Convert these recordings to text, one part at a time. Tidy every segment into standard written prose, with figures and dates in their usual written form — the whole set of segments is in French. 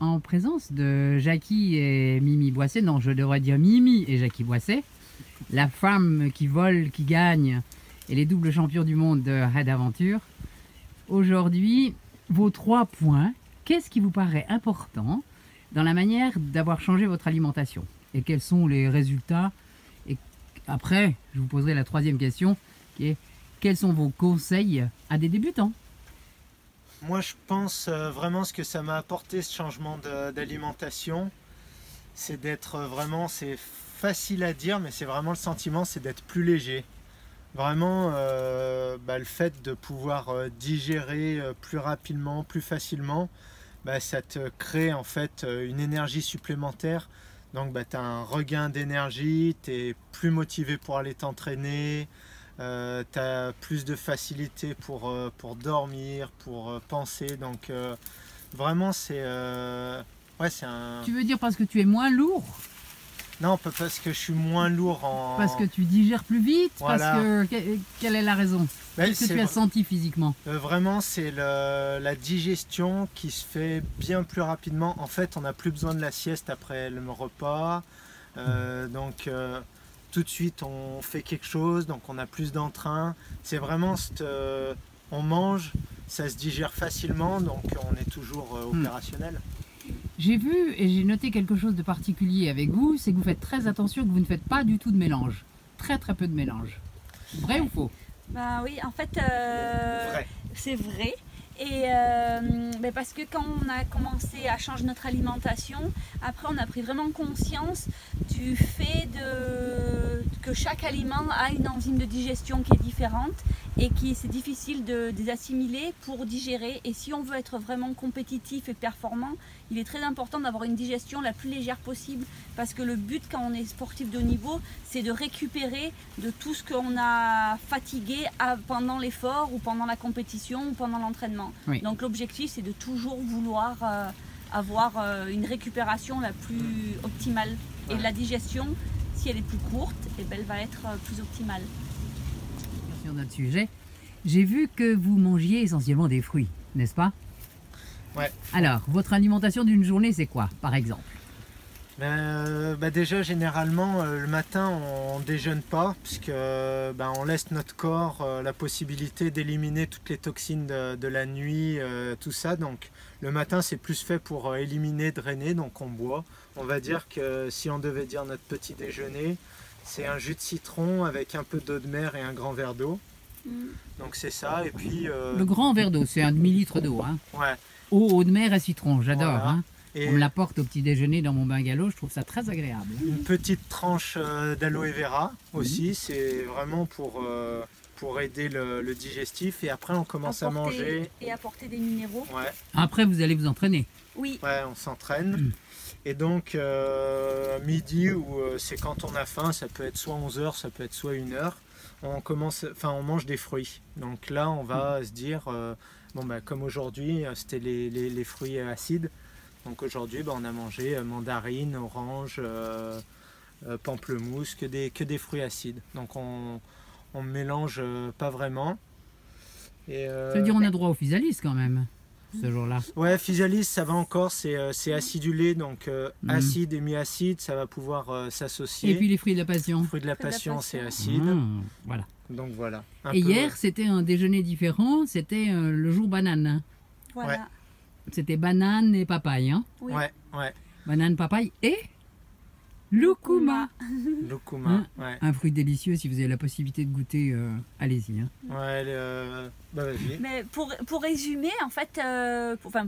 en présence de Jackie et Mimi Boisset. Non, je devrais dire Mimi et Jackie Boisset. La femme qui vole, qui gagne et les doubles champions du monde de Raid Aventure. Aujourd'hui, vos 3 points, qu'est-ce qui vous paraît important dans la manière d'avoir changé votre alimentation? Et quels sont les résultats? Et après, je vous poserai la 3e question, qui est quels sont vos conseils à des débutants? Moi, je pense vraiment ce que ça m'a apporté, ce changement d'alimentation, c'est d'être vraiment, c'est facile à dire, mais c'est vraiment le sentiment, c'est d'être plus léger. Vraiment, le fait de pouvoir digérer plus rapidement, plus facilement, ça te crée en fait une énergie supplémentaire. Donc tu as un regain d'énergie, tu es plus motivé pour aller t'entraîner, tu as plus de facilité pour dormir, pour penser. Donc vraiment c'est un... Tu veux dire parce que tu es moins lourd? Non, parce que je suis moins lourd en... Parce que tu digères plus vite? Voilà. Parce que... Quelle est la raison? Qu'est-ce que tu as senti physiquement? Vraiment, c'est la digestion qui se fait bien plus rapidement. En fait, on n'a plus besoin de la sieste après le repas. Donc, tout de suite, on fait quelque chose. Donc, on a plus d'entrain. C'est vraiment... on mange, ça se digère facilement. Donc, on est toujours opérationnel. J'ai vu et j'ai noté quelque chose de particulier avec vous, c'est que vous faites très attention, que vous ne faites pas du tout de mélange. Très très peu de mélange. Vrai ou faux? Bah oui, en fait, c'est vrai. Et parce que quand on a commencé à changer notre alimentation, après on a pris vraiment conscience du fait que chaque aliment a une enzyme de digestion qui est différente et qui c'est difficile de les assimiler pour digérer. Et si on veut être vraiment compétitif et performant, il est très important d'avoir une digestion la plus légère possible, parce que le but quand on est sportif de haut niveau, c'est de récupérer de tout ce qu'on a fatigué pendant l'effort ou pendant la compétition ou pendant l'entraînement. Oui. Donc l'objectif c'est de toujours vouloir avoir une récupération la plus optimale. Et la digestion, si elle est plus courte, elle va être plus optimale. Sur notre sujet, j'ai vu que vous mangiez essentiellement des fruits, n'est-ce pas? Ouais. Alors, votre alimentation d'une journée, c'est quoi, par exemple? Déjà, généralement, le matin, on ne déjeune pas, puisque on laisse notre corps la possibilité d'éliminer toutes les toxines de la nuit, tout ça. Donc, le matin, c'est plus fait pour éliminer, drainer, donc on boit. On va dire que si on devait dire notre petit déjeuner, c'est un jus de citron avec un peu d'eau de mer et un grand verre d'eau. Donc, c'est ça. Et puis, Le grand verre d'eau, c'est un demi-litre d'eau. Hein. Ouais. Eau de mer et citron, j'adore. Voilà. Hein. Et on me l'apporte au petit déjeuner dans mon bungalow, je trouve ça très agréable. une petite tranche d'aloe vera aussi, c'est vraiment pour aider le digestif. Et après, on commence à manger. Et apporter des minéraux. Ouais, Après, vous allez vous entraîner. Oui. ouais, on s'entraîne. Et donc, midi, c'est quand on a faim, ça peut être soit 11h, ça peut être soit 1h, on mange des fruits. Donc là, on va se dire, comme aujourd'hui, c'était les fruits acides. Donc aujourd'hui, on a mangé mandarine, orange, pamplemousse, que des fruits acides. Donc on mélange pas vraiment. Et, Ça veut dire on a droit au physalis quand même, ce jour-là. ouais, physalis, ça va encore, c'est acidulé, donc acide et mi-acide, ça va pouvoir s'associer. Et puis les fruits de la passion. Fruits de la passion, c'est acide. Voilà. Donc voilà. Et hier, c'était un déjeuner différent, c'était le jour banane. Voilà. Ouais. C'était banane et papaye. Hein. Oui. Ouais, ouais. Banane, papaye et loukouma. Loukouma, ouais. Un fruit délicieux, si vous avez la possibilité de goûter, allez-y. Hein. Ouais, vas-y. Mais pour résumer, en fait,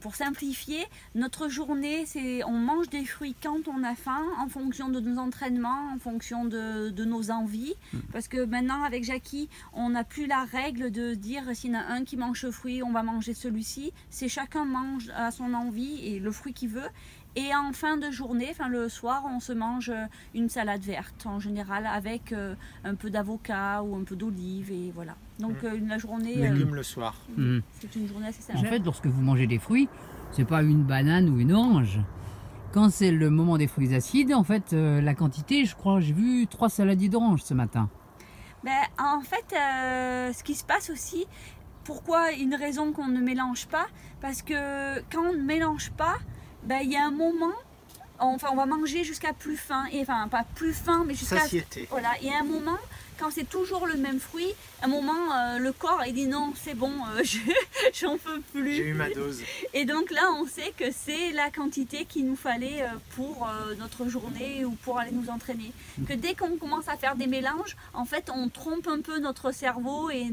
pour simplifier, notre journée, on mange des fruits quand on a faim, en fonction de nos entraînements, en fonction de nos envies. Parce que maintenant, avec Jackie, on n'a plus la règle de dire s'il y en a un qui mange ce fruit, on va manger celui-ci. C'est chacun mange à son envie et le fruit qu'il veut. Et en fin de journée, le soir, on se mange une salade verte en général avec un peu d'avocat ou un peu d'olive et voilà. Donc la journée... Légumes le soir. C'est une journée assez simple. En fait, lorsque vous mangez des fruits, c'est pas une banane ou une orange. Quand c'est le moment des fruits acides, en fait, la quantité, je crois, j'ai vu 3 saladiers d'orange ce matin. En fait, ce qui se passe aussi, pourquoi une raison qu'on ne mélange pas, parce que quand on ne mélange pas, il y a un moment, on va manger jusqu'à plus faim, et enfin pas plus faim, mais jusqu'à satiété. Voilà, et à un moment, quand c'est toujours le même fruit, à un moment le corps il dit non, c'est bon, j'en peux plus. J'ai eu ma dose. Et donc là, on sait que c'est la quantité qu'il nous fallait pour notre journée ou pour aller nous entraîner. Que dès qu'on commence à faire des mélanges, en fait, on trompe un peu notre cerveau et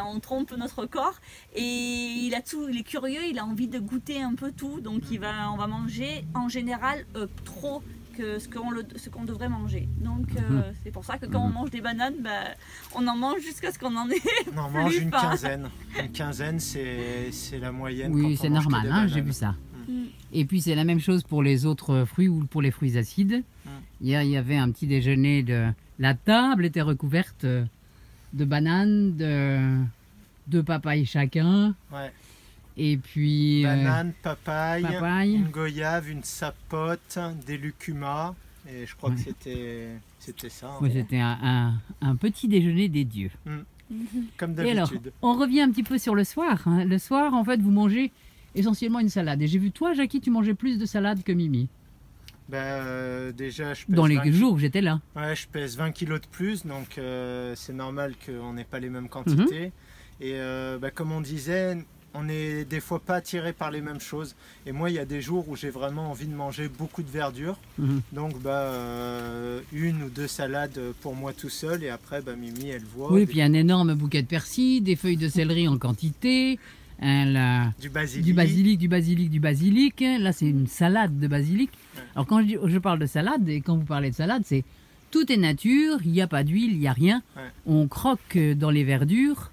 on trompe notre corre. Et il est curieux, il a envie de goûter un peu tout, donc on va manger en général trop que ce qu'on devrait manger. Donc c'est pour ça que quand on mange des bananes, on en mange jusqu'à ce qu'on en ait On en mange une faim. quinzaine. Une quinzaine, c'est la moyenne. Oui, quand c'est on mange que normal, des hein, j'ai bananes. vu ça. Mm. Et puis c'est la même chose pour les autres fruits ou pour les fruits acides. Hier, il y avait un petit déjeuner la table était recouverte de bananes, de papayes chacun. Ouais. Et puis Banane, papaye, papaye. une goyave, une sapote, des lucuma. Et je crois Ouais. que c'était ça. hein. ouais, c'était un petit déjeuner des dieux. Comme Et alors, d'habitude. on revient un petit peu sur le soir. Hein. Le soir, en fait, vous mangez essentiellement une salade. Et j'ai vu toi, Jackie, tu mangeais plus de salade que Mimi. Déjà, je pèse Dans les 20 jours où j'étais là. Ouais, je pèse 20 kilos de plus, donc c'est normal qu'on n'ait pas les mêmes quantités. Et comme on disait, on n'est des fois pas attiré par les mêmes choses. Et moi, il y a des jours où j'ai vraiment envie de manger beaucoup de verdure. Donc, une ou deux salades pour moi tout seul. Et après, Mimi, elle voit. Oui, puis un énorme bouquet de persil, des feuilles de céleri en quantité, Du basilic. du basilic. Là, c'est une salade de basilic. Ouais. Alors, quand je parle de salade, et quand vous parlez de salade, c'est tout est nature, il n'y a pas d'huile, il n'y a rien. Ouais. On croque dans les verdures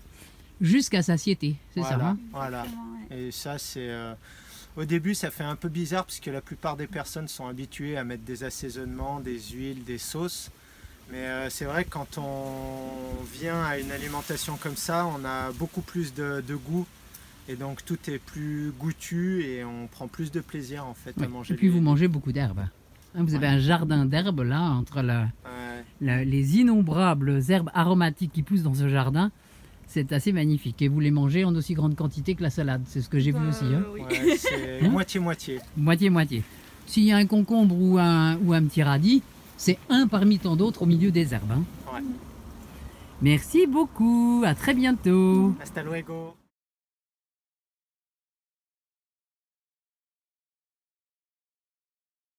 jusqu'à satiété. C'est Voilà, ça, hein? voilà. Exactement, ouais. Et ça, c'est... Au début, ça fait un peu bizarre puisque la plupart des personnes sont habituées à mettre des assaisonnements, des huiles, des sauces. Mais c'est vrai que quand on vient à une alimentation comme ça, on a beaucoup plus de goût. Et donc tout est plus goûtu et on prend plus de plaisir en fait Oui. à manger. Et puis vous mangez beaucoup d'herbes. Hein, vous avez un jardin d'herbes là, entre les innombrables herbes aromatiques qui poussent dans ce jardin. C'est assez magnifique. Et vous les mangez en aussi grande quantité que la salade. C'est ce que j'ai vu aussi. Hein. Oui. Ouais, c'est Hein moitié-moitié. Moitié-moitié. S'il y a un concombre ou un petit radis, c'est un parmi tant d'autres au milieu des herbes. Hein. Ouais. Merci beaucoup. À très bientôt. Hasta luego.